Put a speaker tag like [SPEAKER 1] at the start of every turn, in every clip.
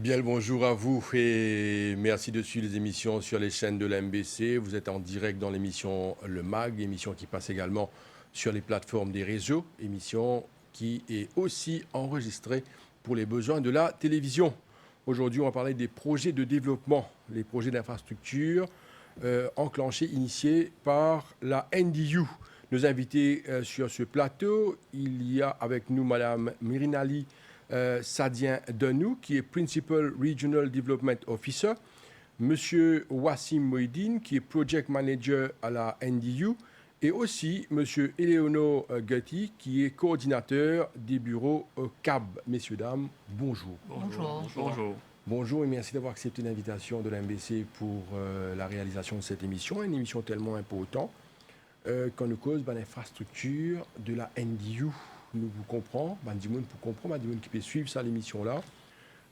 [SPEAKER 1] Bien le bonjour à vous et merci de suivre les émissions sur les chaînes de la MBC. Vous êtes en direct dans l'émission Le Mag, émission qui passe également sur les plateformes des réseaux, émission qui est aussi enregistrée pour les besoins de la télévision. Aujourd'hui, on va parler des projets de développement, les projets d'infrastructure enclenchés, initiés par la NDU. Nos invités sur ce plateau, il y a avec nous Madame Mirinali Sadien Denou, qui est Principal Regional Development Officer, Monsieur Wassim Moïdine, qui est Project Manager à la NDU, et aussi Monsieur Eleonore Gutti, qui est coordinateur des bureaux CAB. Messieurs, dames, bonjour.
[SPEAKER 2] Bonjour.
[SPEAKER 3] Bonjour.
[SPEAKER 1] Bonjour et merci d'avoir accepté l'invitation de la MBC pour la réalisation de cette émission, une émission tellement importante qu'on nous cause l'infrastructure de la NDU. Nous vous comprenons, pour comprendre, qui peut suivre ça l'émission là,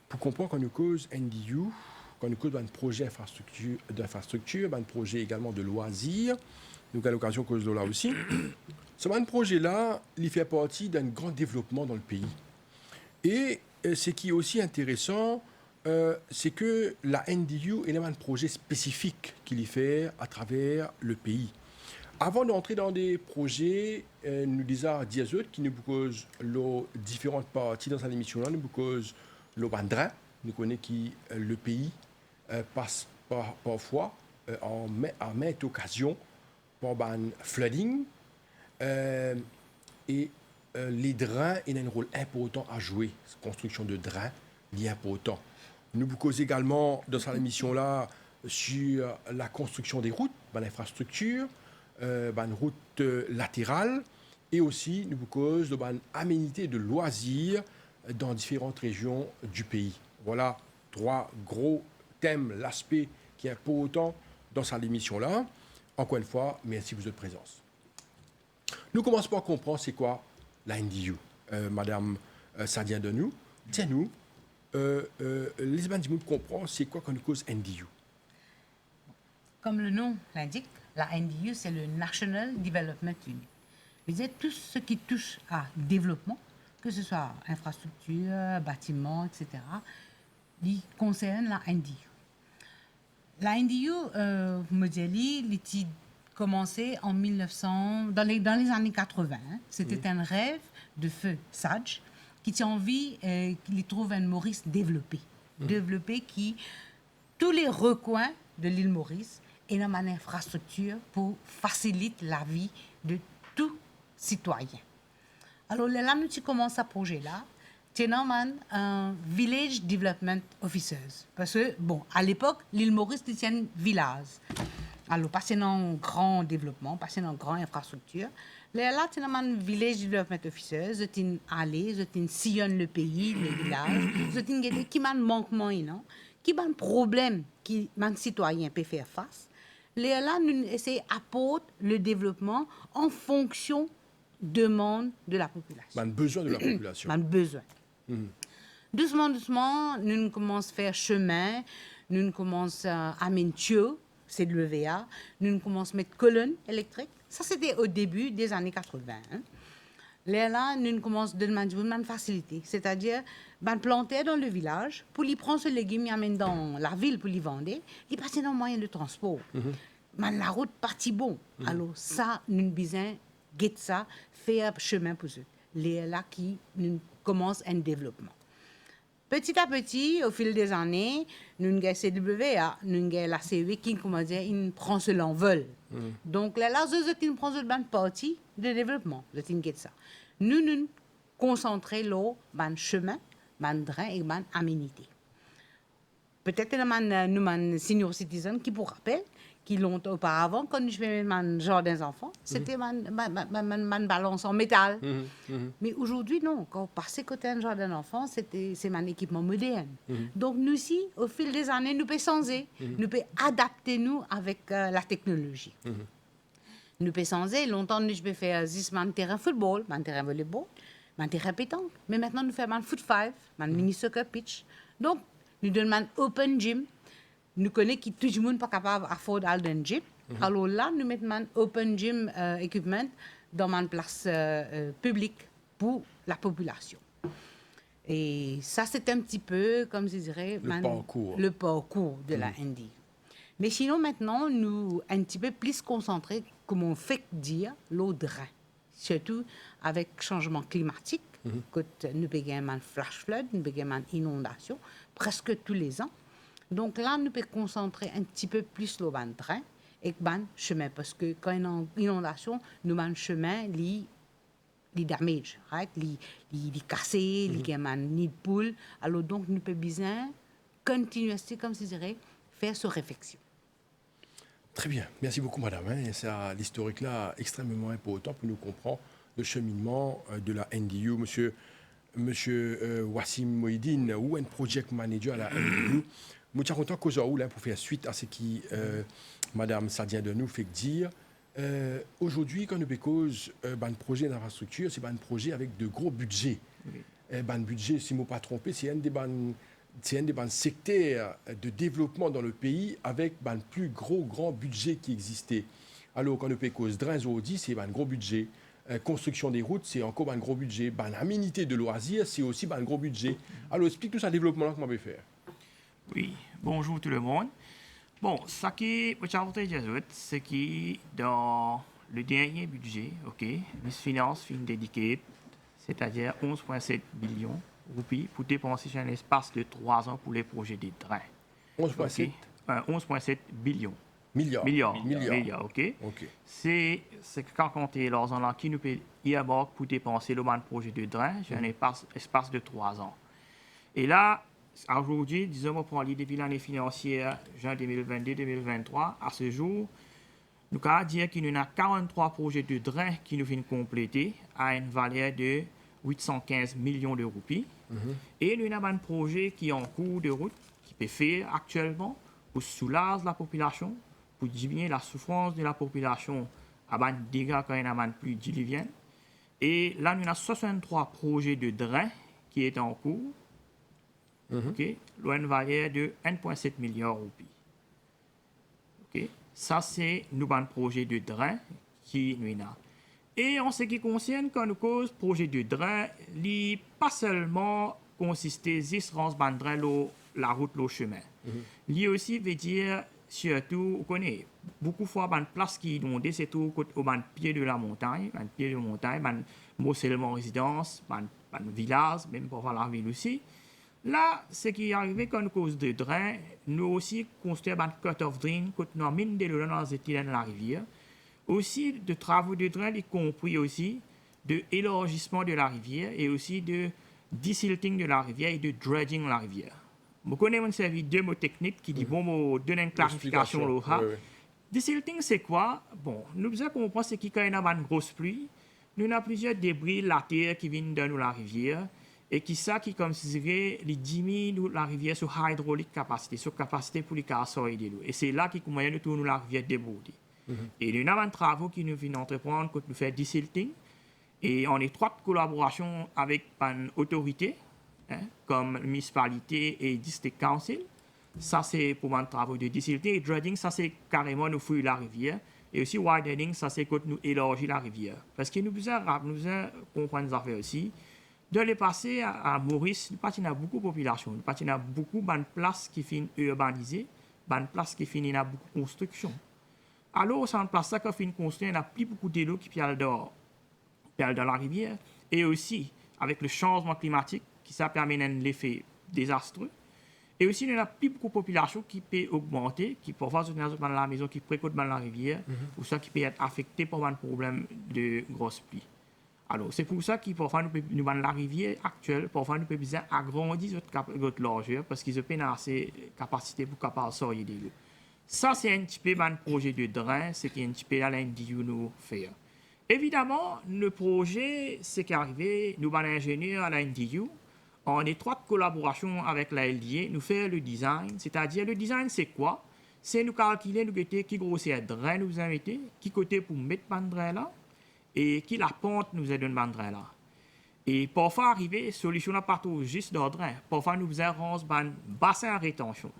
[SPEAKER 1] pour comprendre qu'on nous cause NDU, qu'on nous cause un projet d'infrastructure, un projet également de loisirs, nous à l'occasion cause de là aussi. Ce projet là, il fait partie d'un grand développement dans le pays. Et ce qui est aussi intéressant, c'est que la NDU est un projet spécifique qu'il y fait à travers le pays. Avant d'entrer dans des projets, nous disons Diazot qui nous propose les différentes parties dans cette émission-là, nous propose le bandra, nous connaissons qui le pays passe parfois à mettre occasion pour un flooding et les drains ont un rôle important à jouer, construction de drains, est important. Nous proposons également dans cette émission-là sur la construction des routes, l'infrastructure, une route latérale et aussi nous cause de aménité de loisirs dans différentes régions du pays. Voilà trois gros thèmes, l'aspect qui est important dans cette émission-là. Encore une fois, merci pour votre présence. Nous commençons par comprendre c'est quoi la NDU. Madame Sadien Denou, dites-nous, les gens comprennent c'est quoi qu'on nous cause NDU.
[SPEAKER 2] Comme le nom l'indique, la NDU, c'est le National Development Union. C'est tout ce qui touche à développement, que ce soit infrastructure, bâtiments, etc., qui concerne la NDU. La NDU, me dit, il a commencé en 1900, dans les années 80. C'était un rêve de feu Sage qui tient envie qu'il trouve un Maurice développé. Développé qui, tous les recoins de l'île Maurice, et dans une infrastructure pour faciliter la vie de tout citoyen. Alors là, nous commençons à projet-là. C'est un Village Development Officers. Parce que, bon, à l'époque, l'île Maurice était un village. Alors, passé dans un grand développement, passé dans une grande infrastructure. Là, c'est un Village Development Officers. C'est une allée, c'est une sillonne le pays, les villages. C'est une qui a un manquement, qui a un problème que les citoyens peuvent faire face. Là, nous essayons d'apporter le développement en fonction de demande de la population.
[SPEAKER 1] Un besoin de la population.
[SPEAKER 2] Un besoin. Doucement, doucement, nous commençons à faire chemin, nous commençons à mettre tuyaux, c'est de l'EVA, nous commençons à mettre colonnes électriques. Ça, c'était au début des années 80. Là, nous commençons à demander une facilité, c'est-à-dire planter dans le village, pour les prendre ce légume, amène dans la ville pour les vendre, et passer dans le moyen de transport. La route partit bon. Alors ça, nous besoin de ça, faire chemin pour eux. Là qui nous commence un développement. Petit à petit, au fil des années, nous avons CWA, nous avons la CEW qui prend ce l'envol. Donc là, nous prenons une partie de développement. Ça. Nous concentrons l'eau, le chemin, le drain et l'aménité. Peut-être nous avons senior citizens qui, pour rappel, qui l'ont auparavant, quand je fais mon jardin d'enfants, c'était ma balance en métal. Mais aujourd'hui, non. Quand on passe côté un jardin d'enfants, c'est mon équipement moderne. Donc, nous aussi, au fil des années, nous pouvons changer. Nous pouvons adapter nous avec la technologie. Nous pouvons changer. Longtemps, nous pouvons faire un terrain football, un terrain volleyball, un terrain pétanque. Mais maintenant, nous faisons un foot five, un mini soccer pitch. Donc, nous donnons un open gym. Nous connaissons que tout le monde n'est pas capable d'afford un gym. Alors là, nous mettons un open gym equipment dans une place publique pour la population. Et ça, c'est un petit peu, comme je dirais, le parcours de la NDU. Mais sinon, maintenant, nous un petit peu plus concentrés, comme on fait dire, l'eau de Rhin. Surtout avec le changement climatique, que nous avons un flash flood, nous avons une inondation, presque tous les ans. Donc là, nous pouvons concentrer un petit peu plus l'eau de Rhin et le chemin. Parce que quand il y a une inondation, nous avons un chemin qui damage, right? Li cassé, li a un nid de poule. Alors donc, nous pouvons bien continuer, comme je dirais, faire cette réflexion.
[SPEAKER 1] Très bien, merci beaucoup madame. Et ça, l'historique là extrêmement important pour nous comprendre le cheminement de la NDU. Monsieur Wassim Moïdine, ou un project manager à la NDU. Je suis content qu'aujourd'hui, pour faire suite à ce que madame Sadia de nous fait dire. Aujourd'hui, quand nous cause un projet d'infrastructure, c'est un projet avec de gros budgets. Un budget, si je ne me pas trompé, c'est un des secteurs de développement dans le pays avec un plus grand budget qui existait. Alors, quand nous cause drains Audi, c'est un gros budget. Construction des routes, c'est encore un gros budget. Aménité de loisirs, c'est aussi un gros budget. Alors, explique tout ça, développement, comment on peut faire.
[SPEAKER 3] Oui, bonjour tout le monde. Bon, ce qui est c'est que dans le dernier budget, les finances fin dédiées, c'est-à-dire 11,7 billions de roupies pour dépenser sur un espace de 3 ans pour les projets des trains. 11,7 billions. Milliards, ok. C'est quand on est dans un an qui nous paye pour dépenser le projet de train sur un espace de 3 ans. Et là, aujourd'hui, disons, pour aller depuis l'année financière, juin 2022-2023, à ce jour, nous pouvons dire qu'il y a 43 projets de drain qui nous viennent compléter à une valeur de 815 millions de roupies. Et il y a un projet qui est en cours de route, qui peut faire actuellement pour soulager la population, pour diminuer la souffrance de la population à des dégâts quand il y a plus diluvienne. Et là, nous avons 63 projets de drain qui sont en cours. Une valeur de 1,7 milliard de roupies. Ça, c'est nous un projet de drain qui nous a. Et en ce qui concerne, quand nous cause projet de drain, il pas seulement consister juste la route, le chemin. Il aussi veut dire, surtout, on connaît beaucoup de fois, une place qui est inondée, c'est tout au pied de la montagne, morcellement résidence, un village, même pour voir la ville aussi. Là, ce qui est arrivé quand nous cause de drain, nous aussi construisons un cut-off drain, quand nous mine de l'eau dans les étilennes de la rivière. Aussi, de travaux de drain, y compris aussi de élargissement de la rivière et aussi de desilting de la rivière et de dredging de la rivière. Vous connaissez un service deux mots techniques qui dit, bon, donner une clarification là. Desilting, c'est quoi? Bon, nous devons comprendre ce qui quand il y a une grosse pluie, nous avons plusieurs débris de la terre qui viennent de la rivière. Et qui comme si dirait, les diminue la rivière sur hydraulique capacité, sur capacité pour les casser de l'eau. Et c'est là qu'on moyen de tourner la rivière débordée. Et nous avons un travail qui nous vient entreprendre quand nous faisons desilting et en étroite collaboration avec une autorité, comme municipalité et district council. Ça, c'est pour un travail de desilting. Et dredging, ça, c'est carrément nous fouiller la rivière. Et aussi widening, ça, c'est quand nous élargir la rivière. Parce que nous besoin comprendre des affaires aussi. De les passer à Maurice, il y a beaucoup de population, il y a beaucoup de places qui finissent urbanisées, de places qui finissent beaucoup de construction. Alors, c'est une place qui finit construire, il n'y a plus beaucoup d'eau qui pèlent dans la rivière. Et aussi, avec le changement climatique, qui ça permet un effet désastreux. Et aussi, il n'y a plus beaucoup de population qui peut augmenter, qui parfois sont dans la maison, qui précotent dans la rivière, ou ça qui peut être affecté par un problème de grosse pluie. Alors, c'est pour ça qu'il parfois nous dans la rivière actuelle, parfois nous pouvons agrandir notre largeur parce qu'ils ont assez de capacité pour capable sortir de l'eau. Ça, c'est un petit peu un projet de drain, c'est un petit peu à l'NDU nous faire. Évidemment, le projet, c'est qu'arrivé, nous, ingénieurs à l'NDU, en étroite collaboration avec la LDA, nous faire le design. C'est-à-dire, le design, c'est quoi? C'est nous calculer qui grosseur drain nous a mis, qui côté pour mettre un drain là, et qui la pente nous a donné un drain là. Et parfois, arriver, solution là partout juste dans le drain. Parfois, nous faisons un bassin à rétention.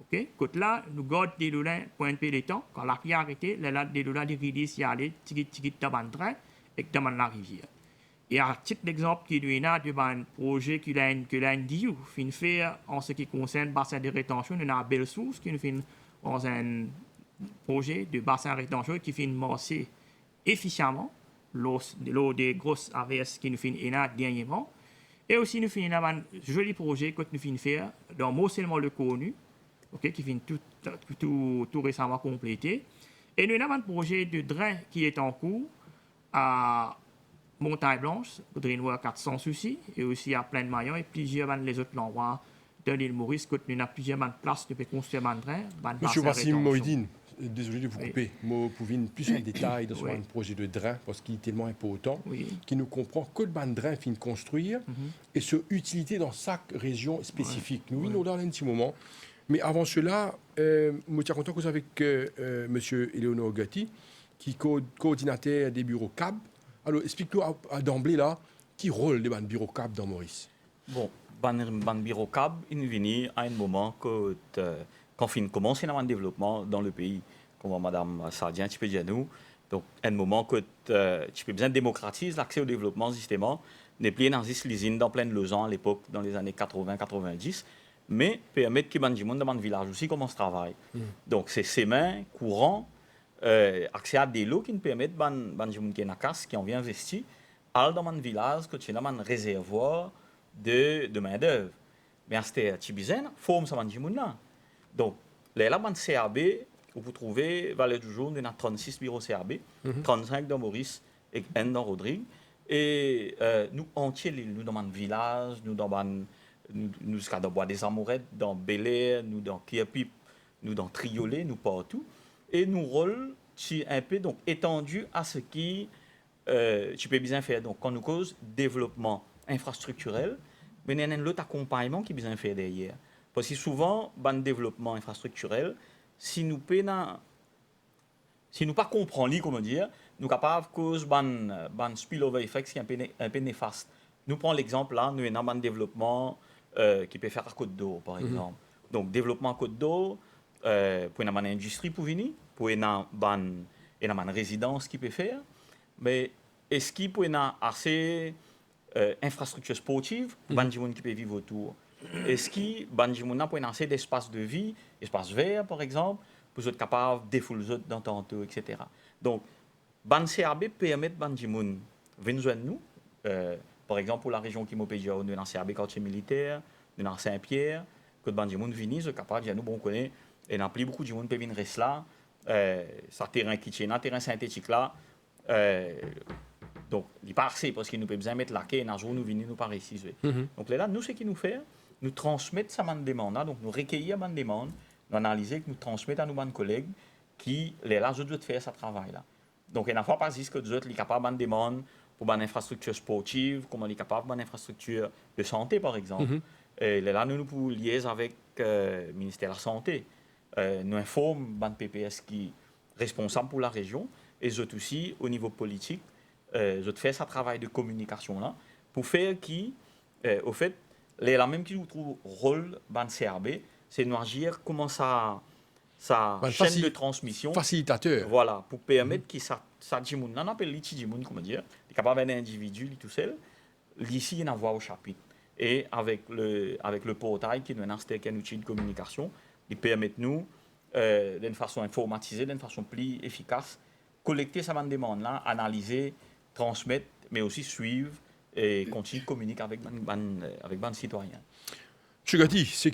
[SPEAKER 3] OK? Quand là, nous gardons des loulins pour un peu de temps. Quand la pluie a arrêté, là, des loulins de rivière s'y aller, tigit dans le drain et dans la rivière. Et à titre d'exemple, il y a un projet que l'NDU fin faire en ce qui concerne le bassin de rétention, il y a Belle Source qui fait dans un projet de bassin de rétention qui fait masser efficacement l'eau des grosses averses qui nous fait dernièrement. Et aussi, nous faisons un joli projet que nous faisons faire dans Mont-Seulement le Connu, okay, qui finit tout récemment complété. Et nous avons un projet de drain qui est en cours à Montagne Blanche, Drainware 400 soucis, et aussi à Plaine Maillon et plusieurs les autres endroits de l'île Maurice, où nous avons plusieurs places de construire un drain.
[SPEAKER 1] Monsieur Wassim Moïdine, désolé de vous couper, vous pouvez plus en détail dans un projet de drain, parce qu'il est tellement important, qui nous comprend que le ban de drain fin de construire et son utilité dans chaque région spécifique. Nous venons dans un petit moment. Mais avant cela, je suis content que vous avec M. Eleonore Gatti, qui est coordinateur des bureaux CAB. Alors, explique-nous d'emblée là, qui rôle des bureaux CAB dans Maurice?
[SPEAKER 4] Bon, ban bureau CAB, il est venu à un moment que quand on commence un développement dans le pays, comme Mme Sardien, tu peux dire nous, donc un moment que tu peux bien démocratiser l'accès au développement justement, n'est plus dans l'usine dans plein de logements à l'époque, dans les années 80-90, mais permettre que les gens dans le village aussi commencent à travailler. Donc c'est ces mains courants, accès à des lots qui nous permettent les gens qui ont bien investi, aller dans le village, que tu as un réservoir de main-d'œuvre. Mais à ce moment-là, il faut que les gens donc, là, le CAB, vous trouvez, valeur du jour, on a 36 bureaux CAB, 35 dans Maurice et 1 dans Rodrigue. Et nous, entiers, nous dans le village, nous dans Bois des Amourettes, dans Bel Air, nous dans Kierpip, nous dans Triolet, nous partout. Et nous rôle un peu donc, étendu à ce qui tu peux bien faire. Donc, quand nous cause développement infrastructurel, mais il y a un autre accompagnement qui est bien fait derrière. Parce que souvent, dans le développement infrastructurel, si nous ne pas comprenons, comment dire, nous sommes capables de cause un spillover effect qui est un peu néfaste. Nous prenons l'exemple là, nous avons un développement qui peut faire à Côte d'Or, par exemple. Donc, développement à Côte d'Or, pour une industrie pour venir, pour une résidence qui peut faire, mais est-ce qu'il peut y avoir assez infrastructures sportives pour les gens qui peuvent vivre autour? Est-ce que les gens peuvent assez d'espace de vie, espace vert par exemple, pour être capables de défouler dans tantôt, etc. Donc, les CRB permettent aux gens de venir nous. Par exemple, pour la région qui m'opère, nous avons un CRB quartier militaire, nous avons Saint-Pierre, que les gens viennent, sont capables de nous, bon, connaît, et n'a plus beaucoup de gens qui peuvent venir rester là. Ça terrain qui est un terrain synthétique là. Donc, il n'est pas assez parce qu'il nous peut bien mettre la quai et un jour nous venons nous par ici. Donc là, nous, ce qu'il nous fait, nous transmettre sa demande, donc nous recueillir la demande, nous analyser, nous transmettre à nos collègues qui, là, je dois faire ce travail-là. Donc, il n'y a pas juste que nous sommes capables de demande pour une infrastructure sportive, comme on est capable d'une infrastructure de santé, par exemple. Et là, nous pouvons lier avec le ministère de la Santé. Nous informons le PPS qui est responsable pour la région et eux aussi, au niveau politique, je fais ce travail de communication là pour faire qui, au fait, la même qui trouve rôle dans CRB, c'est nous agir comment ça chaîne de transmission
[SPEAKER 1] facilitateur.
[SPEAKER 4] Voilà, pour permettre que ça dimoun, on appelle l'itidimoun, comment dire, est capable d'un individu tout seul, ici il y a voix au chapitre et avec le portail qui nous a un outil de communication, il permet nous d'une façon informatisée, d'une façon plus efficace, collecter sa demande là, analyser, transmettre, mais aussi suivre et continuer de communiquer avec les citoyens.
[SPEAKER 1] M. Gatti, c'est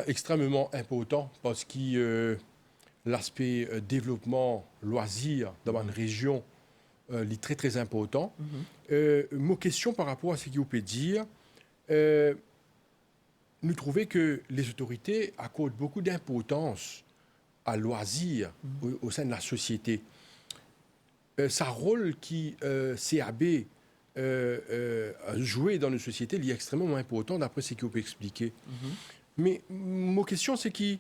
[SPEAKER 1] extrêmement important parce que l'aspect développement, loisir dans une région est très très important. Mon question par rapport à ce que vous pouvez dire, nous trouvons que les autorités accordent beaucoup d'importance à loisir au sein de la société. Sa rôle qui CAB a joué dans nos sociétés est extrêmement important d'après ce que vous pouvez expliquer. Mais ma question, c'est que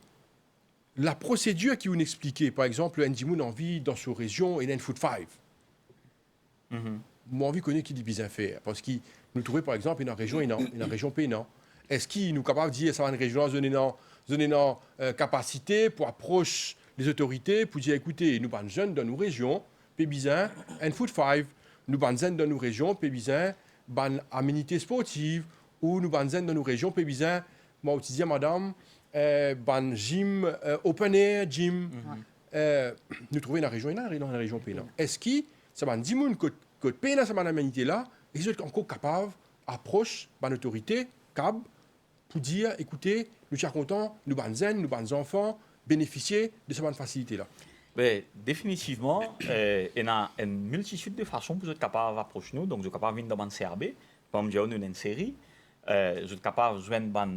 [SPEAKER 1] la procédure qui vous expliquait, par exemple, Ndimoun a envie dans sa région, il y a une food five. Moi, envie de connaître qui dit bien faire. Parce que nous trouvons, par exemple, une région, une région pénante. Est-ce qu'il nous capable de dire que ça va une région dans capacité pour approcher les autorités, pour dire écoutez, nous sommes jeunes dans nos régions, Pébisin, une food five, nous sommes jeunes dans nos régions, Pébisin, ban aménité sportive ou nous ban dans nos régions pays bizarres moi aussi dire madame ban gym open air gym nous trouver dans la région pays est-ce qui ça ban 10 moun que pays dans cette aménité là ils sont encore capables approche ban autorité cab pour dire écoutez nous sommes contents nous ban zen nous ban enfants bénéficier de cette facilité là.
[SPEAKER 4] Ben, définitivement, il y a une multitude de façons pour être capable d'approcher nous. Donc, vous êtes capable de venir dans le CRB. Comme je dis, nous avons une série. Vous êtes capable de joindre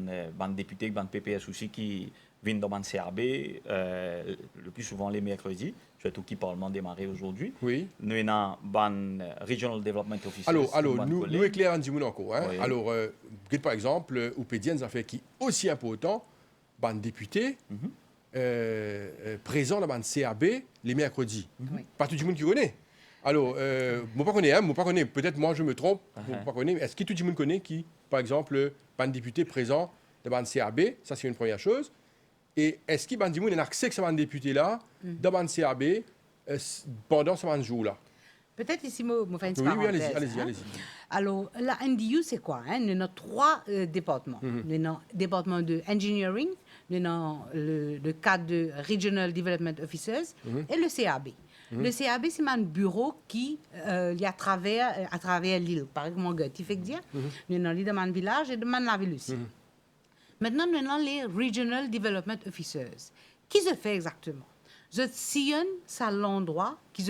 [SPEAKER 4] des députés, des PPS aussi qui viennent dans le CRB le plus souvent les mercredis. Surtout qui Parlement démarré aujourd'hui.
[SPEAKER 1] Oui.
[SPEAKER 4] Nous avons un Regional Development Officer.
[SPEAKER 1] Alors nous éclairons un petit peu encore. Hein?
[SPEAKER 4] Oui.
[SPEAKER 1] Alors, par exemple, au PDN, ça fait qui aussi important, un député. Présent dans le CAB les mercredis. Pas tout le monde qui connaît. Alors, moi pas connais. Peut-être moi je me trompe. Moi pas connais. Est-ce que tout le monde connaît qui, par exemple, un député présent dans le CAB? Ça c'est une première chose. Et est-ce qu'il y a des gens accès à ce député là dans le CAB pendant ce jour-là?
[SPEAKER 2] Peut-être ici, moi, faire une
[SPEAKER 1] Oui,
[SPEAKER 2] parenthèse.
[SPEAKER 1] allez-y.
[SPEAKER 2] Alors, la NDU, c'est quoi? Nous avons 3 départements. Nous avons le département de engineering, nous avons le cadre de Regional Development Officers et le CAB. Le CAB, c'est un bureau qui est à travers l'île. Par exemple, il fait dire, nous avons l'île de mon village et de la ville aussi. Maintenant, nous avons les Regional Development Officers. Qui se fait exactement? Je sillonne ça l'endroit qui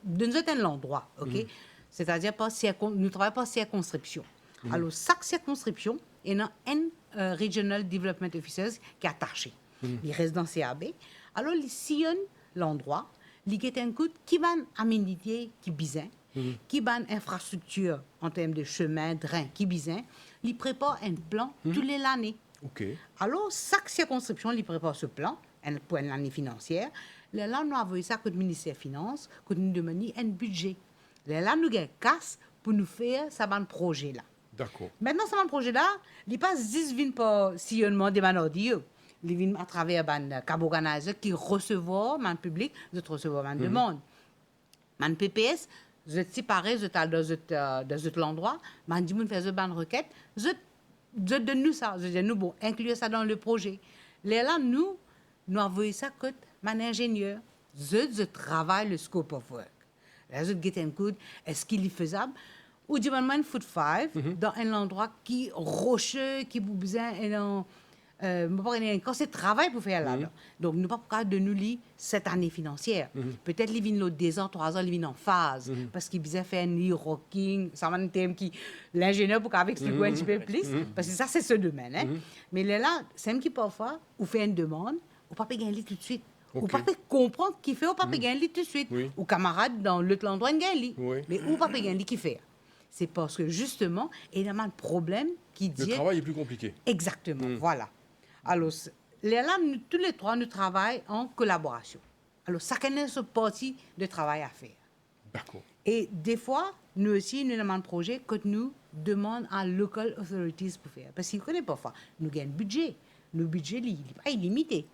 [SPEAKER 2] d'un certain l'endroit, ok? C'est-à-dire nous ne travaillons pas circonscription. Alors chaque circonscription il y a un regional development officer qui est attaché. Il reste dans CAB. Alors il sillonne l'endroit, il get un coup qui va aménité qui bizin, qui va infrastructure en termes de chemin, drain qui bizin, il prépare un plan tous les années.
[SPEAKER 1] Ok.
[SPEAKER 2] Alors chaque circonscription il prépare ce plan pour une année financière. Là, nous avons ça que le ministère des Finances, que nous demandons un budget. Là, nous avons un casse pour nous faire ce projet-là.
[SPEAKER 1] D'accord.
[SPEAKER 2] Maintenant, ce projet-là, il passe 10 vignes par sillonnement des manordis. Il vient à travers un cab organizer qui recevoir le public, de recevoir la demande. Man PPS, je séparé, je dans l'endroit, man dit, faire une requête, je donne nous ça. Je dis, nous, bon, inclure ça dans le projet. Là, nous avons ça que mon ingénieur, je travaille le scope of work. Là, je get un coup, est-ce qu'il est faisable? Ou du moment où foot 5, dans un endroit qui est rocheux, qui a besoin quand c'est travail pour faire là. Donc, nous ne pouvons pas de nous lire cette année financière. Peut-être qu'ils viennent 2 ans, 3 ans, ils viennent en phase. Parce qu'ils besoin faire un rocking. Ça va un thème qui l'ingénieur pour expliquer un petit peu plus. Parce que ça, c'est ce domaine. Hein. Mais là, c'est même qui parfois, vous fait une demande, vous ne pouvez pas gagner tout de suite. Vous ne pouvez pas comprendre qui fait, vous ne pouvez pas gagner tout de suite. Ou camarade dans l'autre endroit, gagner. Mais vous ne pouvez pas gagner qui fait. C'est parce que justement, il y a un problème qui dit.
[SPEAKER 1] Le travail est plus compliqué.
[SPEAKER 2] Exactement, voilà. Alors, là, tous les 3, nous travaillons en collaboration. Alors, chacun a son partie de travail à faire.
[SPEAKER 1] D'accord.
[SPEAKER 2] Et des fois, nous aussi, nous avons un projet que nous demandons à local authorities pour faire. Parce qu'ils ne connaissent pas ça. Nous avons un budget. Le budget n'est pas illimité.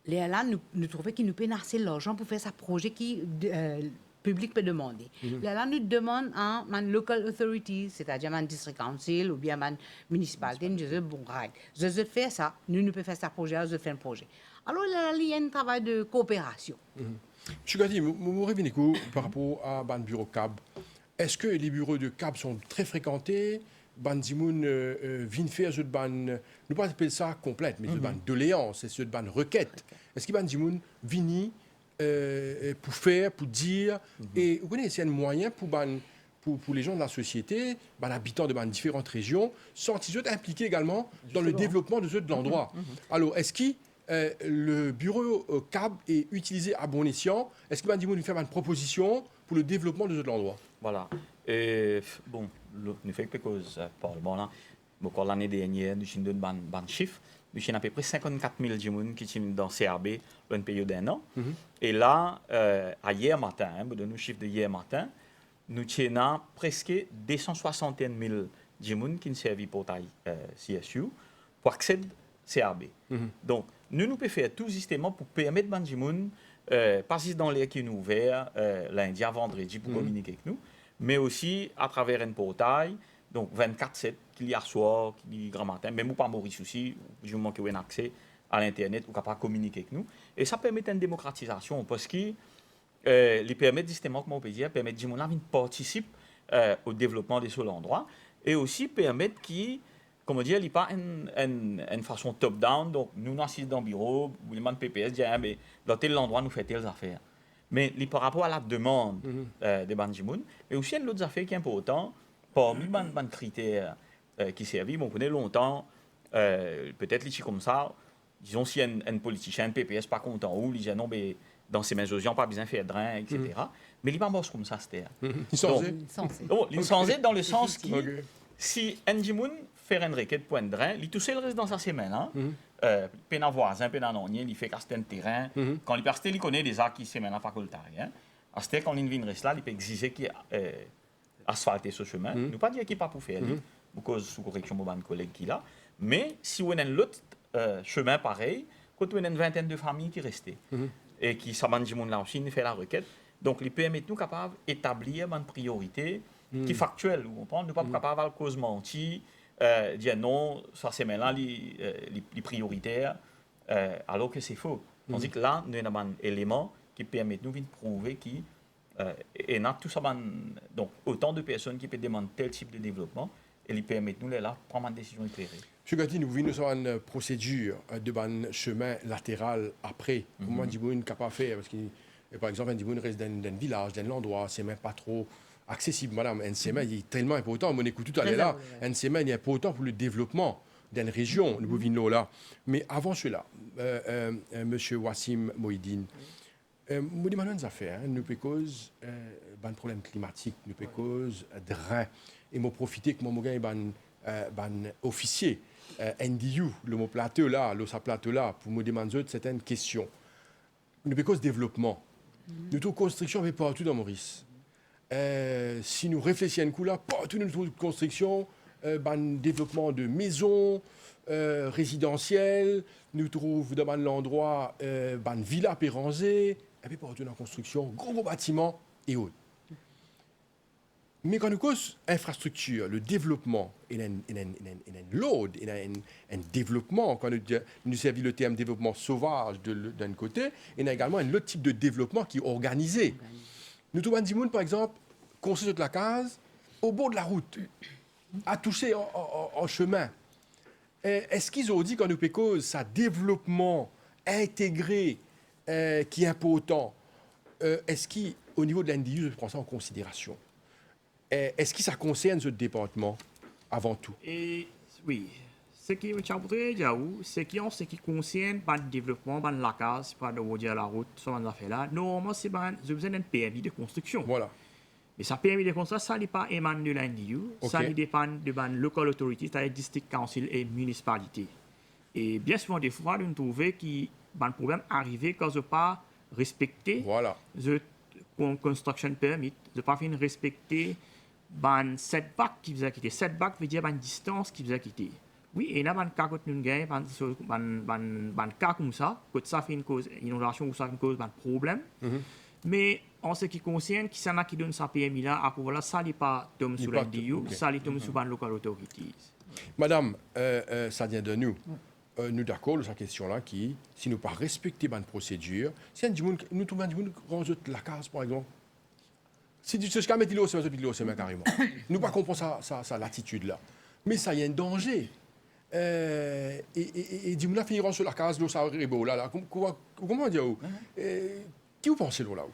[SPEAKER 2] Là, nous trouvons qu'il nous peut assez l'argent pour faire ce projet qui public peut demander. Là, nous demandons à une local authority, c'est-à-dire un district council ou bien une municipalité, nous disons, bon, je vais faire ça, nous pouvons faire ce projet, je vais faire un projet. Alors là, il y a un travail de coopération.
[SPEAKER 1] M. Gadi, vous revenez par rapport à le bureau CAB. Est-ce que les bureaux de CAB sont très fréquentés? Bandimoun vient faire ce ban, nous pas appeler ça complète, mais ce ban doléance, c'est ce ban requête. Est-ce que Bandimoun vient pour faire, pour dire, et vous connaissez, c'est un moyen pour les gens de la société, habitants de différentes régions, sont impliqués également dans le développement de l'endroit. Alors, est-ce que le bureau CAB est utilisé à bon escient? Est-ce que Bandimoun fait une proposition pour le développement de l'endroit?
[SPEAKER 4] Voilà. Bon, nous faisons quelque chose Parlement là. Donc, l'année dernière, nous avons donné un chiffre. Nous avons à peu près 54 000 personnes qui sont dans CRB dans une période d'un an. Et là, à hier matin, dans nos chiffres de hier matin, nous avons presque 260 000 personnes qui servent pour CSU pour accéder à CRB. Donc, nous pouvons faire tout justement pour permettre aux gens passer dans l'air qui est ouvert lundi à vendredi pour communiquer avec nous. mais aussi à travers un portail, donc 24/7, qu'il y a soir, qu'il y a grand matin, même ou pas Maurice aussi, du moment qu'il y a un accès à l'Internet, ou capable de communiquer avec nous. Et ça permet une démocratisation, parce que les permet justement, comme on peut dire, permettre que les gens participent au développement de ce endroit, et aussi permettre qu'ils, comment dire, il n'y a pas une façon top-down, donc nous assistons dans le bureau, ou les gens de PPS disent, ah, mais dans tel endroit, nous faisons telles affaires. Mais par rapport à la demande des Banjimoun, mais aussi il y a d'autres affaires qui sont importantes, parmi les critères qui servent. On connaît longtemps, peut-être les comme ça, disons si un politicien, un PPS pas content, ou il dit non, mais dans ces mêmes gens, pas besoin de faire de drain, etc. Mais il n'est pas comme ça, c'était.
[SPEAKER 1] Ils sont
[SPEAKER 4] Il sont dans le sens qui, si un Jimoun fait une requête pour un drain, il tout seul reste dans sa semaine. Hein? Pénal voisin, pénal nonien, il fait caster un terrain. Quand il passe, il connaît des actes qui sont maintenant facultaires. À ce quand il vient rester là, il peut exiger qu'il asphalter ce chemin. Nous ne pas dire qu'il n'est pas pour faire, cause sous correction de mon collègue qui là. Mais si on a un autre chemin pareil, quand on a une vingtaine de familles qui restent et qui s'abandonnent du monde là aussi, ils font la requête. Donc, les permet nous capables d'établir une priorité qui est factuelle. Vous comprenez? Nous ne sommes pas capables de cause mentir. Dire non, ça c'est maintenant les prioritaires, alors que c'est faux. On dit que là, nous avons un élément qui permet de nous prouver qu'il y a tout ça, donc autant de personnes qui peuvent demander tel type de développement et ils permettent nous là prendre une décision éclairée.
[SPEAKER 1] M. Gatti, nous venons sur une procédure de chemin latéral après. Comment on est capable de faire? Parce que, par exemple, on reste dans un village, dans un endroit, c'est même pas trop accessible, madame. Un chemin est tellement important. On écoute tout à l'heure là. Un chemin est important pour le développement d'une région, nous vivons là. Mais avant cela, M. Wassim Moïdine, nous demandons des affaires. Nous peut cause un problème climatique, nous peut cause drain. Et moi profiter que mon gars est un officier NDU, le mot plateau là, le sa plateau là, pour me demander certaines questions. Nous peut cause développement. Nous avons construction mais partout dans Maurice. Si nous réfléchissons un coup là, partout notre construction, développement de maisons résidentielles, nous trouvons dans l'endroit une villa pérancée, et puis partout dans la construction, gros bâtiments et autres. Mais quand nous cause infrastructure, le développement, il y a un load, il y a un développement, quand nous servons le terme développement sauvage d'un côté, il y a également un autre type de développement qui est organisé. Nous trouvons des gens, par exemple, construire la case au bord de la route, à toucher en chemin. Est-ce qu'ils ont dit, quand nous pécons, ça développement intégré qui est important, est-ce qu'au niveau de l'NDU, je prends ça en considération? Est-ce que ça concerne ce département avant tout?
[SPEAKER 3] Et oui, ce qui me voudrais dire, c'est en ce qui concerne le développement de la case, pas de dire la route, ce qu'on a fait là, normalement, c'est besoin d'un permis de construction.
[SPEAKER 1] Voilà.
[SPEAKER 3] Mais ça permis de construction, ça n'est pas émanant de l'NDU, ça dépend de la local authority, c'est-à-dire district council et municipalité. Et bien souvent, des fois, nous trouvons que le problème arrive quand je n'ai pas respecté le construction permit, je n'ai pas fait respecter le setback qui vous a quitté. Setback veut dire la distance qui vous a quitté. Oui, et il y a un cas que nous gagnons, un cas comme ça, que ça fait une cause, inondation ou ça fait une cause, un problème. Mais en ce qui concerne, qui s'en a qui donne sa PMI là, à pouvoir là, ça n'est pas tombe sur l'NDU, ça n'est tombe sur la local authorities.
[SPEAKER 1] Madame, ça vient de nous. Nous d'accord sur cette question-là, qui, si nous ne pas respecter la procédure, si nous trouvons un monde qui range la case, par exemple, si tu sais ce qu'a mis c'est carrément. Nous ne pas comprendre sa latitude-là. Mais ça y a un danger. Et dis-moi, finiront sur la case, là, ça arrive là. Comment dire? Qui vous pensez là?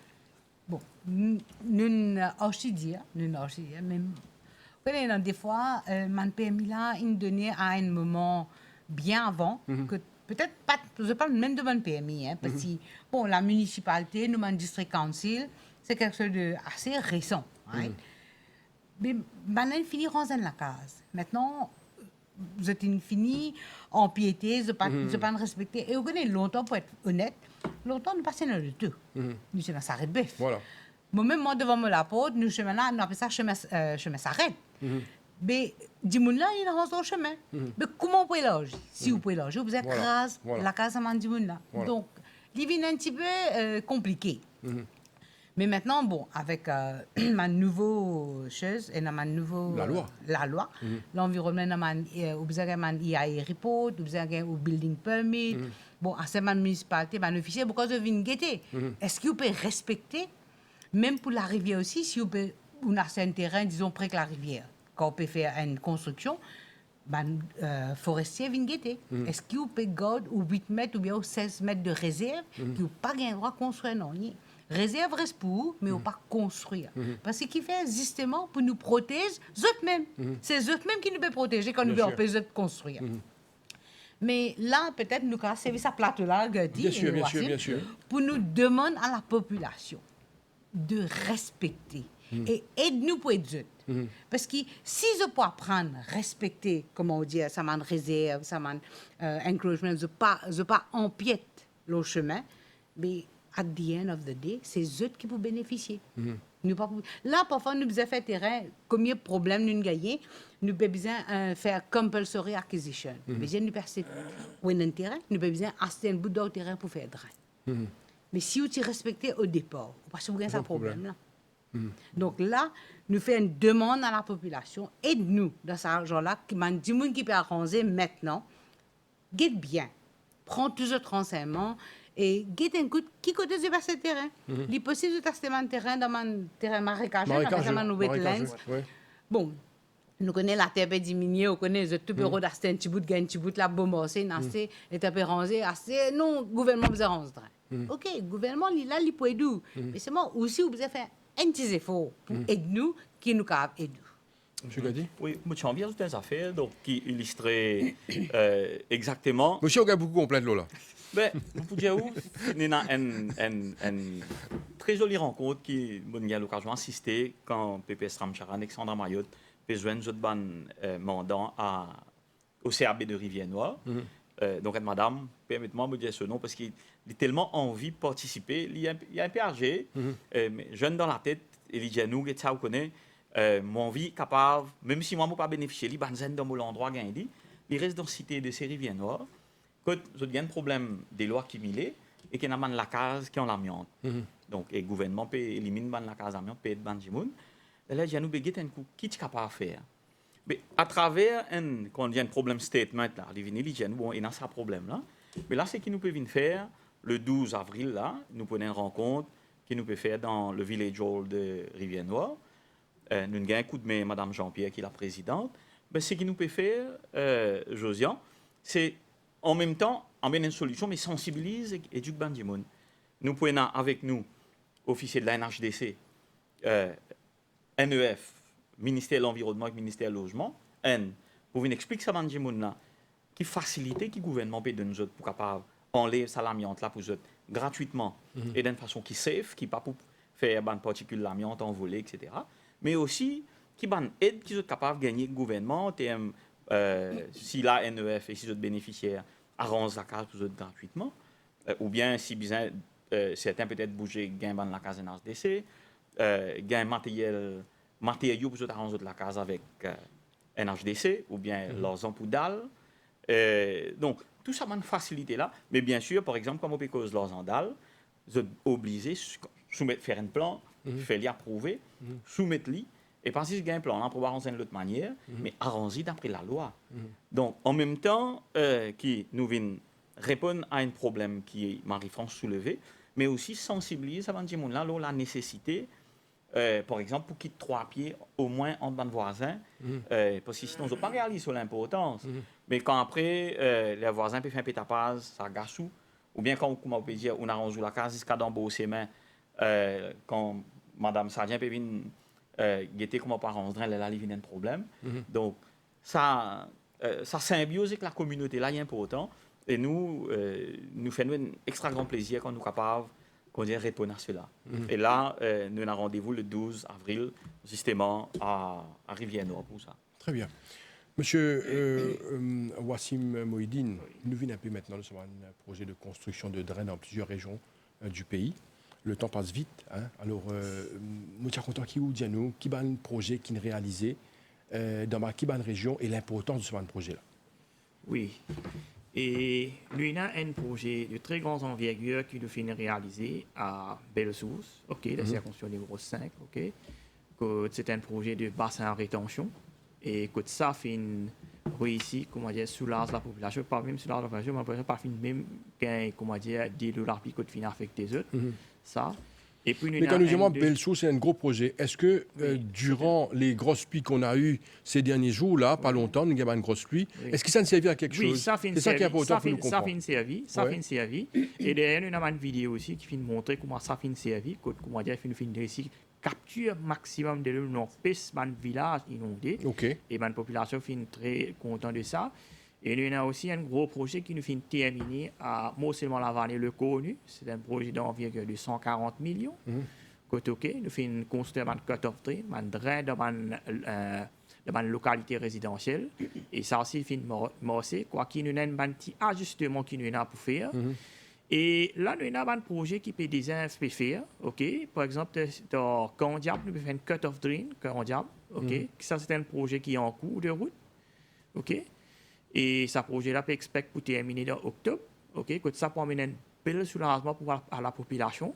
[SPEAKER 2] Bon, nous aussi même. Des fois, mon permis là, il donnait à un moment bien avant, que peut-être pas, je parle même de mon PMI, hein, parce que bon, la municipalité, nous, mon district council, c'est quelque chose d'assez récent. Right? Mais maintenant, il finit dans la case. Maintenant, vous êtes fini en piété, je ne pas respecter. Et vous connaissez longtemps, pour être honnête, longtemps, nous passons dans le deux. Nous sommes à Sarret-Bœuf.
[SPEAKER 1] Voilà.
[SPEAKER 2] Moi-même, moi, devant la porte, nous sommes là, nous appelons ça chemin Sarret. Mais, dis-moi-là, il est dans le chemin. Mais comment vous pouvez loger? Si vous pouvez loger, vous êtes rase, la case à dis-moi-là. Donc, il est un petit peu compliqué. Mais maintenant, bon, avec ma nouvelle chose, et ma nouveau,
[SPEAKER 1] La loi.
[SPEAKER 2] l'environnement, vous avez un IAE report, vous avez un building permit, bon, à cette municipalité, un officier, pourquoi vous venez guetter? Est-ce que vous pouvez respecter, même pour la rivière aussi, si vous pouvez, on a un terrain, disons, près que la rivière, quand on peut faire une construction, forestier vient guetter. Est-ce que vous pouvez garder ou 8 mètres ou bien 16 mètres de réserve qui n'ont pas le droit de construire? Non, réserve reste pour vous, mais on pas construire. Parce que qui fait justement pour nous protéger, eux-mêmes. C'est eux-mêmes qui nous peuvent protéger quand nous veulent empêcher de construire. Mais là, peut-être nous avons servi sa plateau-là,
[SPEAKER 1] Bien sûr.
[SPEAKER 2] pour nous demander à la population de respecter et aide-nous pour aider. Parce que si je peux apprendre à respecter, comment on dit, ça m'a réserve, ça m'a encroachment, je pas empiète le chemin, mais at the end of the day, c'est eux qui peuvent bénéficier. Là, parfois, nous avons fait terrain, combien de problèmes nous gagnons, nous avons besoin faire compulsory acquisition. Nous avons besoin de passer un terrain, nous avons besoin d'acheter un bout de terrain pour faire drain. Mais si vous respectez au départ, parce que vous avez un problème là. Donc là, nous faisons une demande à la population, aide-nous dans cet argent-là, qui m'a dit qui peut arranger maintenant, guide bien, prends tous les renseignements et guide un coup qui côté de passer le terrain. Il est possible de tester mon terrain dans mon terrain marécageux, dans mon wetlands. Bon, nous connaissons la terre diminuée, on connaît le tout bureau d'acheter un petit bout de gain, un petit bout de la bombe, c'est assez, et t'as ranger, assez, non, le gouvernement vous arrange. OK, le gouvernement, là, il peut aider. Mais c'est moi aussi, vous avez fait un petit effort pour aider nous, qui nous capable aider.
[SPEAKER 1] Monsieur Gadi?
[SPEAKER 4] Oui, j'ai envie d'ajouter des affaires donc, qui illustraient exactement.
[SPEAKER 1] Monsieur, on a beaucoup de plaintes là.
[SPEAKER 4] Ben, vous pouvez dire où il y a une très jolie rencontre qui m'a l'occasion d'assister quand PPS Ramchara, Alexandre Mayotte, besoin de mandant au CAB de Rivière-Noire. Donc, madame, permettez-moi de me dire ce nom parce qu'il a tellement envie de participer. Il y a un peu âgé, jeune dans la tête, et il dit à nous, vous connaissez, mon envie capable, même si moi, je ne peux pas bénéficier, il y a dans mon endroit, il reste dans la cité de ces Rivière-Noire. Quand il y a un problème des lois qui milent et qu'il y a la case qui ont l'amiante. Donc, le gouvernement peut éliminer la case d'amiante, peut être bandimoun. Et là, il y a nous un coup, qui est capable de faire? Mais à travers quand il y a un problème statement, là, il y a un problème là. Mais là, c'est ce que nous pouvons faire le 12 avril, là, nous prenons une rencontre que nous pouvons faire dans le village hall de Rivière-Noire. Nous avons un coup de main, Mme Jean-Pierre, qui est la présidente. Mais ce que nous pouvons faire, Josiane, c'est en même temps amener une solution, mais sensibiliser et éduquer Bandimoun. Nous pouvons avec nous, officier de la NHDC, NEF, ministère de l'Environnement et ministère de Logement, pour vous expliquer ça, Bandimoun, qui facilite, qui gouvernement peut de nous autres pour capable enlever ça l'amiante là pour eux gratuitement et d'une façon qui safe, qui pas pour faire ban particules l'amiante envolée, etc. Mais aussi qui ban aide qui sont capables de gagner le gouvernement, si la NEF et si autres bénéficiaires arrangent la case pour eux gratuitement, ou bien si besoin certains peut-être bouger gain ban la case NHDC, gain matériel pour eux arranger la case avec NHDC ou bien leurs ampoules. Donc, tout ça m'a facilité là. Mais bien sûr, par exemple, comme on peut cause leurs andales, vous êtes obligé de faire un plan, faire l'approuver, soumettre-le. Et parce que j'ai un plan, on peut arranger de l'autre manière, mais arranger d'après la loi. Donc, en même temps, qui nous vient répondre à un problème qui est Marie-France soulevé, mais aussi sensibiliser avant de là la nécessité, par exemple, pour quitter 3 pieds au moins entre bande voisins, parce que sinon, on ne peut pas réaliser sur l'importance. Mais quand après, les voisins peuvent faire un pétapage, ça gâche tout. Ou bien quand on peut dire, on arrange la case jusqu'à dans beau ses mains, quand Mme Sadien peut venir guetter comment on arranger, elle a un problème. Donc, ça symbiose avec la communauté là, est important. Et nous faisons un extra grand plaisir quand nous sommes capables de répondre à cela. Et là, nous avons rendez-vous le 12 avril, justement, à Rivière-Noire pour ça.
[SPEAKER 1] Très bien. Monsieur Wassim Moïdine, nous venons un peu maintenant de un projet de construction de drains dans plusieurs régions du pays. Le temps passe vite. Hein? Alors, nous sommes contents qui vous dit nous, qui va un projet qui est réalisé dans ma région et l'importance de ce projet-là.
[SPEAKER 3] Oui. Et nous avons un projet de très grande envergure qui nous finit réaliser à Belle-Source, la circonscription numéro 5, c'est un projet de bassin à rétention. Et que ça fait réussi, comment dire, soulager la population, pas même soulager la population, mais pas même gain, comment dire, $10 puis que fin affecter les autres. Ça. Et puis,
[SPEAKER 1] mais quand nous disons Belle-Source, c'est un gros projet. Est-ce que durant les grosses pluies qu'on a eues ces derniers jours, là, pas longtemps, nous avons une grosse pluie, est-ce que ça ne servait à quelque chose?
[SPEAKER 3] Oui, ça fait
[SPEAKER 1] c'est ça qui est important pour nous
[SPEAKER 3] ça
[SPEAKER 1] comprendre.
[SPEAKER 3] fait une série. Et derrière, nous avons une vidéo aussi qui fait montrer comment ça fait une série, comment dire, fait une réussite capture maximum de l'eau dans le village inondé. Et la population fait très contente de ça. Et nous avons aussi un gros projet qui nous fait terminer à seulement la vallée le connu. C'est un projet d'environ de 140 millions. Nous faisons construire un cut-off drain, un drain dans une localité résidentielle. Et ça aussi, fait morcer. Quoi qu'il nous ait un petit ajustement qui nous a pour faire. Et là, nous avons un projet qui peut déjà faire. Par exemple, dans Candiab, nous faisons un cut-off drain, Candiab. Ça, c'est un projet qui est en cours de route. Et ce projet-là peut expecter pour terminer en octobre. Ça peut amener un bel soulagement pour la population.